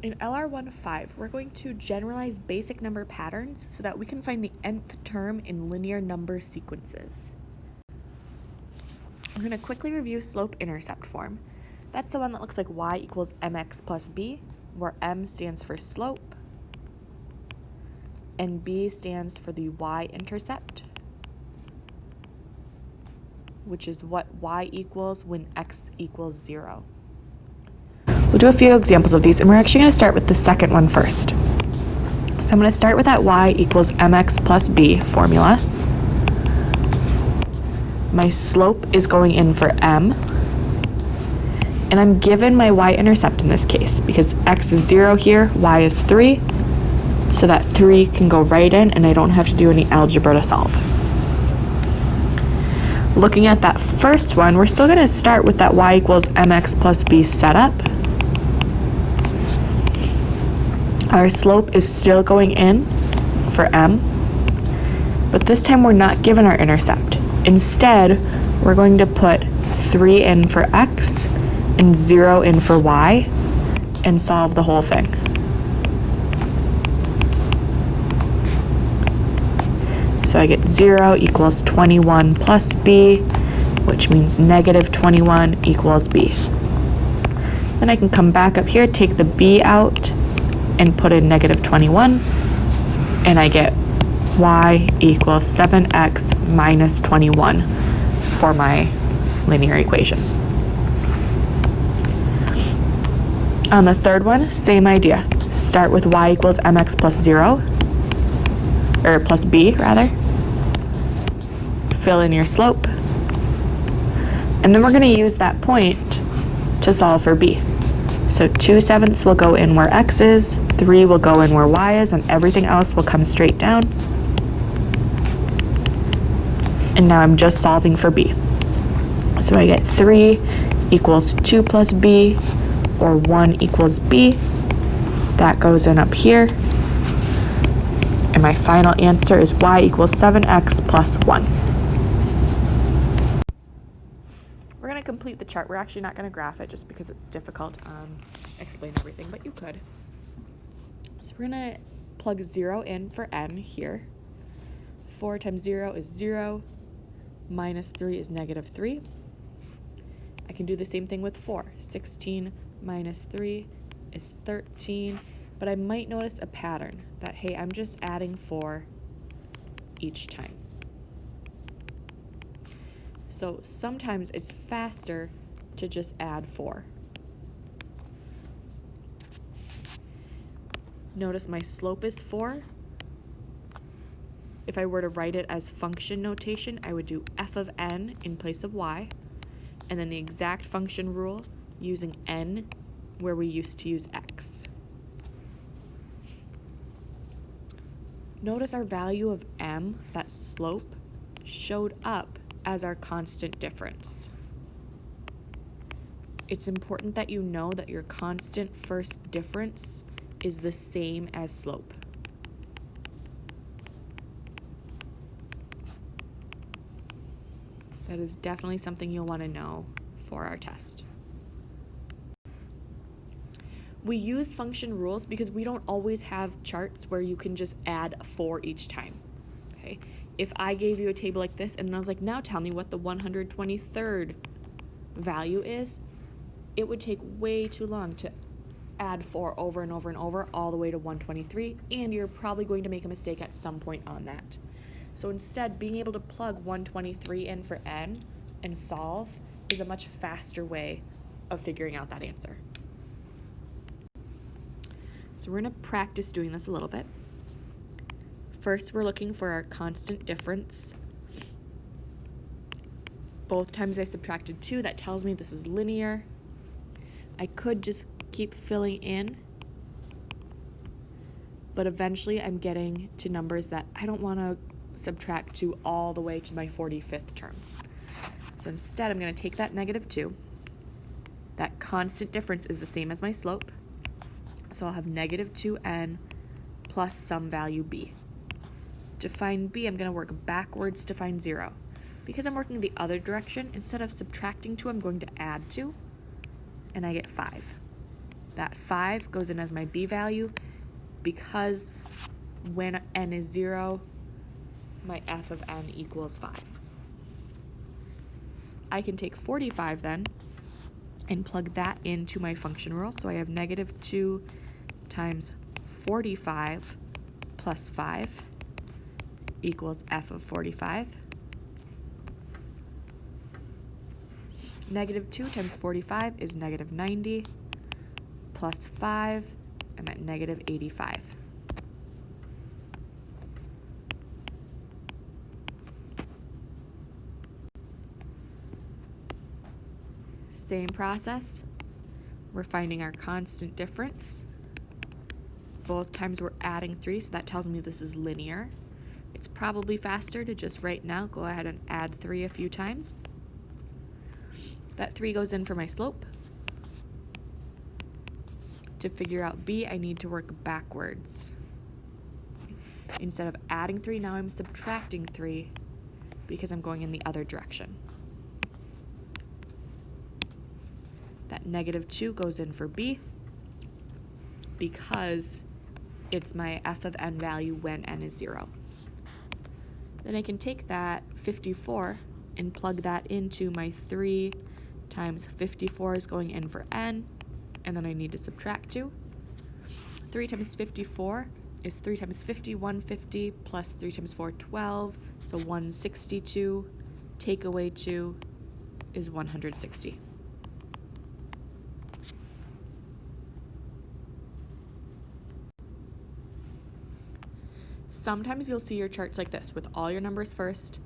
In LR1-5, we're going to generalize basic number patterns so that we can find the nth term in linear number sequences. We're going to quickly review slope-intercept form. That's the one that looks like y equals mx plus b, where m stands for slope, and b stands for the y-intercept, which is what y equals when x equals 0. We'll do a few examples of these, and we're actually going to start with the second one first. So I'm going to start with that y equals mx plus b formula. My slope is going in for m, and I'm given my y-intercept in this case because x is 0 here, y is 3, so that 3 can go right in and I don't have to do any algebra to solve. Looking at that first one, we're still going to start with that y equals mx plus b setup. Our slope is still going in for m, but this time we're not given our intercept. Instead, we're going to put 3 in for x and 0 in for y and solve the whole thing. So I get 0 equals 21 plus b, which means negative 21 equals b. Then I can come back up here, take the b out, and put in negative 21, and I get y equals 7x minus 21 for my linear equation. On the third one, same idea. Start with y equals mx plus 0, or plus b rather. Fill in your slope, and then we're going to use that point to solve for b. So 2/7 will go in where x is, 3 will go in where y is, and everything else will come straight down. And now I'm just solving for b. So I get 3 equals 2 plus b, or 1 equals b. That goes in up here. And my final answer is y equals 7x plus 1. We're going to complete the chart. We're actually not going to graph it just because it's difficult to explain everything, but you could. So we're going to plug 0 in for n here. 4 times 0 is 0. Minus 3 is negative 3. I can do the same thing with 4. 16 minus 3 is 13. But I might notice a pattern that, hey, I'm just adding 4 each time. So sometimes it's faster to just add 4. Notice my slope is 4. If I were to write it as function notation, I would do f of n in place of y, and then the exact function rule using n where we used to use x. Notice our value of m, that slope, showed up as our constant difference. It's important that you know that your constant first difference is the same as slope. That is definitely something you'll want to know for our test. We use function rules because we don't always have charts where you can just add 4 each time. Okay? If I gave you a table like this and I was like, now tell me what the 123rd value is, it would take way too long to add 4 over and over and over all the way to 123, and you're probably going to make a mistake at some point on that. So instead, being able to plug 123 in for n and solve is a much faster way of figuring out that answer. So we're going to practice doing this a little bit. First, we're looking for our constant difference. Both times I subtracted 2, that tells me this is linear. I could just keep filling in, but eventually I'm getting to numbers that I don't want to subtract 2 all the way to my 45th term. So instead, I'm going to take that negative 2. That constant difference is the same as my slope. So I'll have negative 2n plus some value b. To find b, I'm going to work backwards to find 0. Because I'm working the other direction, instead of subtracting 2, I'm going to add 2, and I get 5. That 5 goes in as my b value because when n is 0, my f of n equals 5. I can take 45 then and plug that into my function rule. So I have negative 2 times 45 plus 5 equals f of 45. Negative 2 times 45 is negative 90 plus 5, I'm at negative 85. Same process. We're finding our constant difference. Both times we're adding 3, so that tells me this is linear. It's probably faster to just right now go ahead and add 3 a few times. That 3 goes in for my slope. To figure out b, I need to work backwards. Instead of adding 3, now I'm subtracting 3 because I'm going in the other direction. That negative 2 goes in for b because it's my f of n value when n is 0. Then I can take that 54 and plug that into my 3 times 54 is going in for n, and then I need to subtract 2. 3 times 54 is 3 times 50, 150, plus 3 times 4, 12, so 162. Take away 2 is 160. Sometimes you'll see your charts like this, with all your numbers first,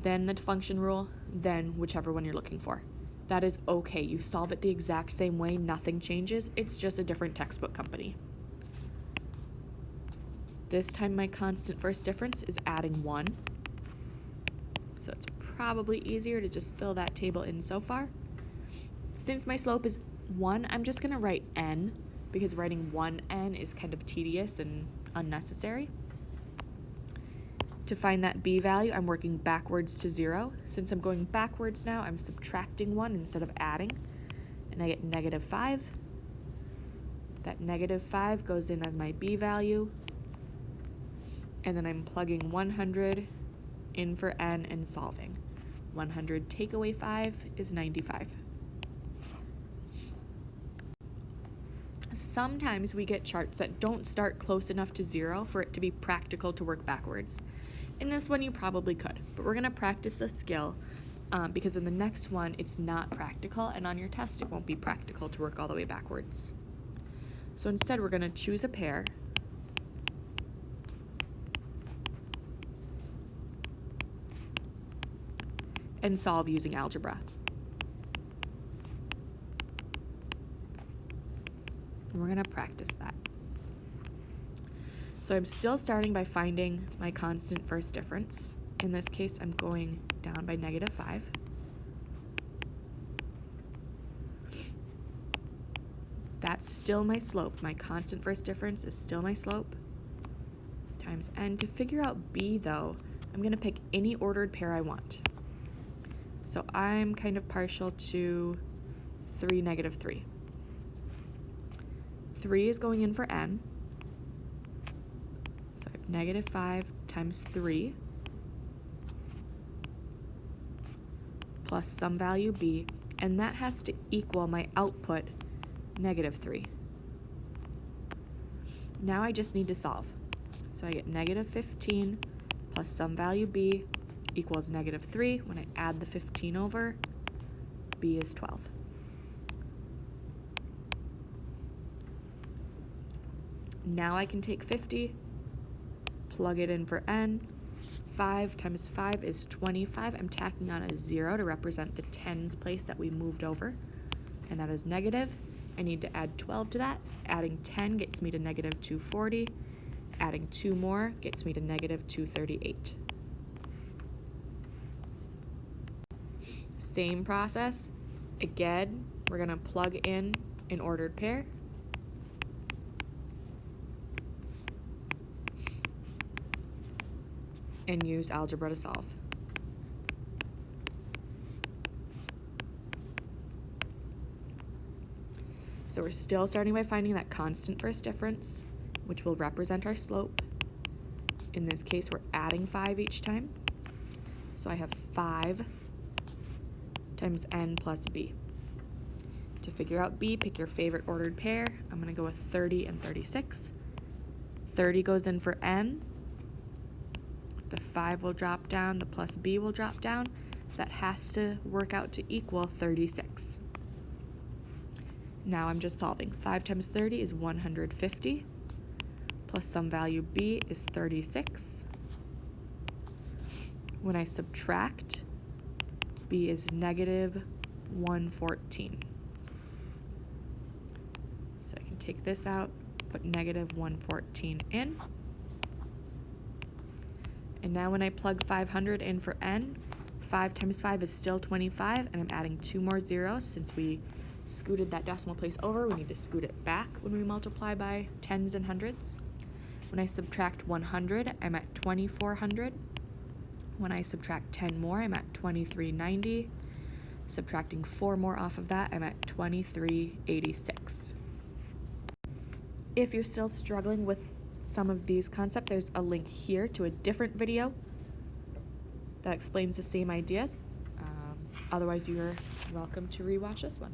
then the function rule, then whichever one you're looking for. That is okay. You solve it the exact same way, nothing changes. It's just a different textbook company. This time my constant first difference is adding 1. So it's probably easier to just fill that table in so far. Since my slope is 1, I'm just going to write n, because writing 1n is kind of tedious and unnecessary. To find that b value, I'm working backwards to 0. Since I'm going backwards now, I'm subtracting 1 instead of adding, and I get negative 5. That negative 5 goes in as my b value, and then I'm plugging 100 in for n and solving. 100 take away 5 is 95. Sometimes we get charts that don't start close enough to 0 for it to be practical to work backwards. In this one, you probably could, but we're going to practice the skill because in the next one, it's not practical, and on your test, it won't be practical to work all the way backwards. So instead, we're going to choose a pair. And solve using algebra. And we're going to practice that. So I'm still starting by finding my constant first difference. In this case, I'm going down by negative 5. That's still my slope. My constant first difference is still my slope times n. To figure out b, though, I'm going to pick any ordered pair I want. So I'm kind of partial to 3, negative 3. 3 is going in for n. So I have negative 5 times 3 plus some value b, and that has to equal my output, negative 3. Now I just need to solve. So I get negative 15 plus some value b equals negative 3. When I add the 15 over, b is 12. Now I can take 50, plug it in for n. 5 times 5 is 25. I'm tacking on a 0 to represent the tens place that we moved over, and that is negative. I need to add 12 to that. Adding 10 gets me to negative 240. Adding 2 more gets me to negative 238. Same process. Again, we're going to plug in an ordered pair. And use algebra to solve. So we're still starting by finding that constant first difference, which will represent our slope. In this case, we're adding 5 each time. So I have 5 times n plus b. To figure out b, pick your favorite ordered pair. I'm going to go with 30 and 36. 30 goes in for n. The 5 will drop down, the plus b will drop down. That has to work out to equal 36. Now I'm just solving. 5 times 30 is 150, plus some value b is 36. When I subtract, b is negative 114. So I can take this out, put negative 114 in. And now when I plug 500 in for n, 5 times 5 is still 25, and I'm adding 2 more zeros. Since we scooted that decimal place over, we need to scoot it back when we multiply by tens and hundreds. When I subtract 100, I'm at 2400. When I subtract 10 more, I'm at 2390. Subtracting 4 more off of that, I'm at 2386. If you're still struggling with some of these concepts, there's a link here to a different video that explains the same ideas. Otherwise, you're welcome to rewatch this one.